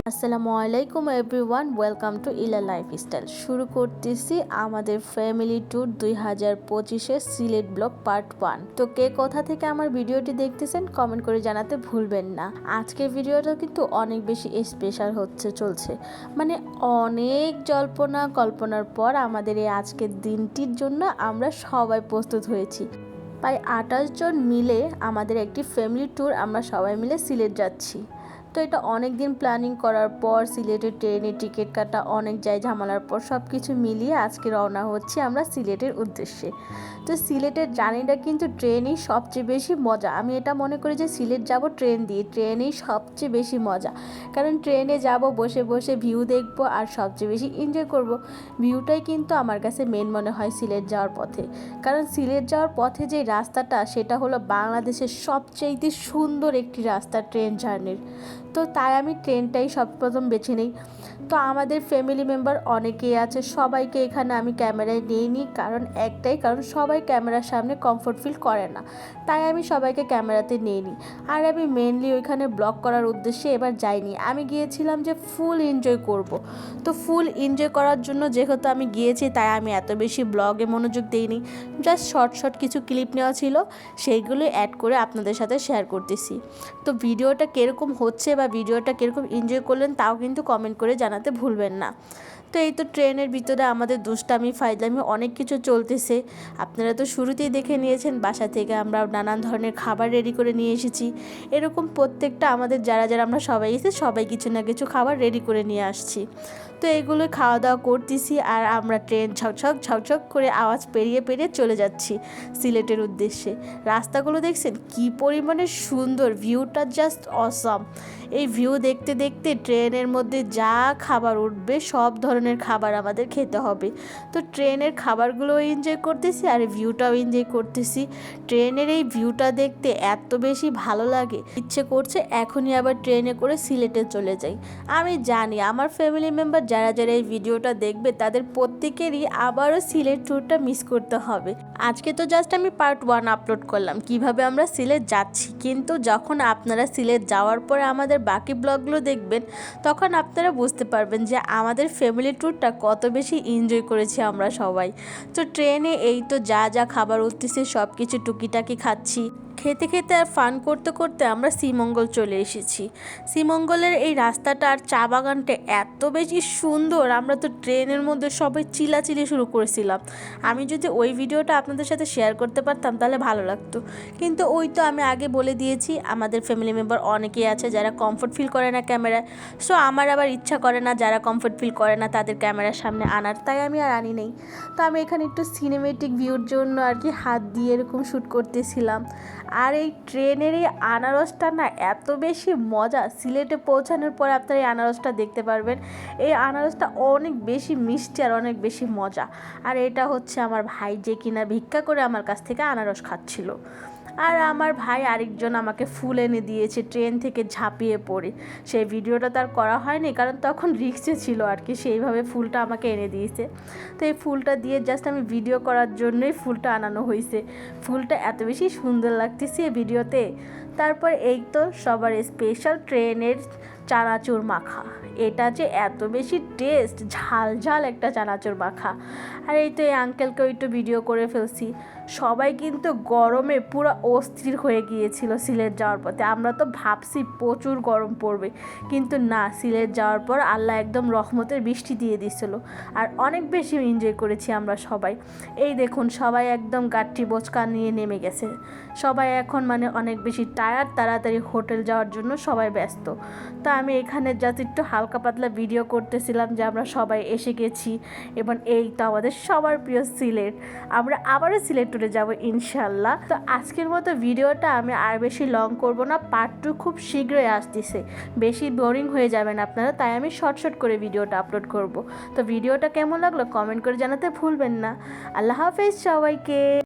আসসালামু আলাইকুম everyone, welcome to Ila lifestyle. শুরু করতেছি আমাদের ফ্যামিলি ট্যুর 2025-এর সিলেট ব্লগ পার্ট 1। তো কে কোথা থেকে আমার ভিডিওটি দেখতেছেন কমেন্ট করে জানাতে ভুলবেন না। আজকের ভিডিওটা কিন্তু অনেক বেশি স্পেশাল চলছে, মানে অনেক জল্পনা কল্পনার পর আমাদের এই আজকের দিনটির জন্য আমরা সবাই প্রস্তুত হয়েছি। প্রায় 28 জন মিলে আমাদের একটি ফ্যামিলি ট্যুর, আমরা সবাই মিলে সিলেট যাচ্ছি। তো এটা অনেক দিন প্ল্যানিং করার পর, সিলেটের ট্রেনের টিকিট কাটা, অনেক ঝামেলার পর সব কিছু মিলিয়ে আজকে রওনা হচ্ছি আমরা সিলেটের উদ্দেশ্যে। তো সিলেটের জার্নিটা কিন্তু ট্রেনেই সবচেয়ে বেশি মজা। আমি এটা মনে করি যে সিলেট যাব ট্রেন দিয়ে, ট্রেনেই সবচেয়ে বেশি মজা। কারণ ট্রেনে যাব, বসে বসে ভিউ দেখবো আর সবচেয়ে বেশি এনজয় করব। ভিউটাই কিন্তু আমার কাছে মেন মনে হয় সিলেট যাওয়ার পথে। কারণ সিলেট যাওয়ার পথে যে রাস্তাটা, সেটা হলো বাংলাদেশের সবচেয়ে সুন্দর একটি রাস্তা ট্রেন জার্নির। তো তাই আমি ট্রেনটাই সর্বপ্রথম বেছে নিই। তো আমাদের ফ্যামিলি মেম্বার অনেকেই আছে, সবাইকে এখানে আমি ক্যামেরায় নিইনি, কারণ একটাই কারণ, সবাই ক্যামেরার সামনে কমফোর্ট ফিল করে না, তাই আমি সবাইকে ক্যামেরাতে নিইনি। আর আমি মেনলি ওইখানে ব্লগ করার উদ্দেশ্যে এবার যাইনি, আমি গিয়েছিলাম যে ফুল এনজয় করব। তো ফুল এনজয় করার জন্য যেহেতু আমি গিয়েছি, তাই আমি এত বেশি ব্লগে মনোযোগ দিইনি। জাস্ট শর্ট কিছু ক্লিপ নেওয়া ছিল, সেইগুলো অ্যাড করে আপনাদের সাথে শেয়ার করতেছি। তো ভিডিওটা কীরকম হচ্ছে বা ভিডিওটা কীরকম এনজয় করলেন তাও কিন্তু কমেন্ট করে জানাতে ভুলবেন না। তো এই তো ট্রেনের ভিতরে আমাদের দুষ্টামি ফাইজলামি অনেক কিছু চলতেছে। আপনারা তো শুরুতেই দেখে নিয়েছেন, বাসা থেকে আমরা নানান ধরনের খাবার রেডি করে নিয়ে এসেছি। এরকম প্রত্যেকটা আমাদের যারা আমরা সবাই এসে সবাই কিছু না কিছু খাবার রেডি করে নিয়ে আসছি। তো এগুলো খাওয়া দাওয়া করতেছি আর আমরা ট্রেন ঝকঝক করে আওয়াজ পেরিয়ে চলে যাচ্ছি সিলেটের উদ্দেশ্যে। রাস্তাগুলো দেখছেন কি পরিমাণে সুন্দর, ভিউটা জাস্ট অসাম। এই ভিউ দেখতে দেখতে ট্রেনের মধ্যে যা খাবার উঠবে সব ধরনের খাবার আমাদের খেতে হবে। তো ট্রেনের খাবারগুলোও এনজয় করতেছি আর ভিউটাও এনজয় করতেছি। ট্রেনের এই ভিউটা দেখতে এত বেশি ভালো লাগে, ইচ্ছে করছে এখনই আবার ট্রেনে করে সিলেটে চলে যাই। আমি জানি আমার ফ্যামিলি মেম্বার যারা এই ভিডিওটা দেখবে তাদের প্রত্যেকেরই আবারও সিলেট ট্যুরটা মিস করতে হবে। আজকে তো জাস্ট আমি পার্ট 1 আপলোড করলাম কিভাবে আমরা সিলেট যাচ্ছি, কিন্তু যখন আপনারা সিলেট যাওয়ার পরে আমাদের বাকি ব্লগগুলো দেখবেন, তখন আপনারা বুঝতে পারবেন যে আমাদের ফ্যামিলি ট্যুরটা কত বেশি এনজয় করেছি আমরা সবাই। তো ট্রেনে এই তো যা খাবার উঠতেছে সব কিছু টুকিটাকি খাচ্ছি। খেতে খেতে আর ফান করতে করতে আমরা শ্রীমঙ্গল চলে এসেছি। শ্রীমঙ্গলের এই রাস্তাটা আর চা বাগানটা এত বেশি সুন্দর, আমরা তো ট্রেনের মধ্যে সবাই চিল্লাচিল্লি শুরু করেছিলাম। আমি যদি ওই ভিডিওটা আপনাদের সাথে শেয়ার করতে পারতাম তাহলে ভালো লাগতো, কিন্তু ওই তো আমি আগে বলে দিয়েছি আমাদের ফ্যামিলি মেম্বার অনেকেই আছে যারা কমফোর্ট ফিল করে না ক্যামেরায়। সো আমার আবার ইচ্ছা করে না যারা কমফোর্ট ফিল করে না তাদের ক্যামেরার সামনে আনার, তাই আমি আর আনি নেই। তো আমি এখানে একটু সিনেমেটিক ভিউর জন্য আর কি হাত দিয়ে এরকম শ্যুট করতেছিলাম। আর এই ট্রেনের এই আনারসটা না এত বেশি মজা, সিলেটে পৌঁছানোর পরে আপনারা এই আনারসটা দেখতে পারবেন। এই আনারসটা অনেক বেশি মিষ্টি আর অনেক বেশি মজা। আর এটা হচ্ছে আমার ভাই, যে কিনা ভিক্ষা করে আমার কাছ থেকে আনারস খাচ্ছিল। আর আমার ভাই আরেকজন আমাকে ফুল এনে দিয়েছে ট্রেন থেকে ঝাঁপিয়ে পড়ে। সেই ভিডিওটা তার করা হয়নি, কারণ তখন রিক্সে ছিল আর কি, সেইভাবে ফুলটা আমাকে এনে দিয়েছে। তো এই ফুলটা দিয়ে জাস্ট আমি ভিডিও করার জন্যই ফুলটা আনানো হয়েছে। ফুলটা এত বেশি সুন্দর লাগতেছে ভিডিওতে। তারপর এই তো সবার স্পেশাল ট্রেনের চানাচুর মাখা, এটা যে এত বেশি টেস্ট, ঝাল একটা চানাচুর মাখা। আর এই তো এই আঙ্কেলকে একটু ভিডিও করে ফেলছি। সবাই কিন্তু গরমে পুরো অস্থির হয়ে গিয়েছিল সিলেট যাওয়ার পথে। আমরা তো ভাবছি প্রচুর গরম পড়বে, কিন্তু না, সিলেট যাওয়ার পর আল্লাহ একদম রহমতের বৃষ্টি দিয়ে দিচ্ছিল। আর অনেক বেশি এনজয় করেছি আমরা সবাই। এই দেখুন সবাই একদম গাঠি বোচকা নিয়ে নেমে গেছে। সবাই এখন অনেক বেশি টায়ার্ড, তাড়াতাড়ি হোটেল যাওয়ার জন্য সবাই ব্যস্ত। তা আমি এখানে জাস্ট একটু হালকা পাতলা ভিডিও করতেছিলাম যে আমরা সবাই এসে গেছি। এবং এই তো আমাদের সবার প্রিয় সিলেট, আমরা আবারও সিলেট ট্যুরে যাব ইনশাল্লাহ। তো আজকের মতো ভিডিওটা আমি আর বেশি লং করব না, পার্ট 2 খুব শীঘ্রই আসতেছে, বেশি বোরিং হয়ে যাবেন আপনারা, তাই আমি শর্ট করে ভিডিওটা আপলোড করব। তো ভিডিওটা কেমন লাগলো কমেন্ট করে জানাতে ভুলবেন না। আল্লাহ হাফেজ সবাইকে।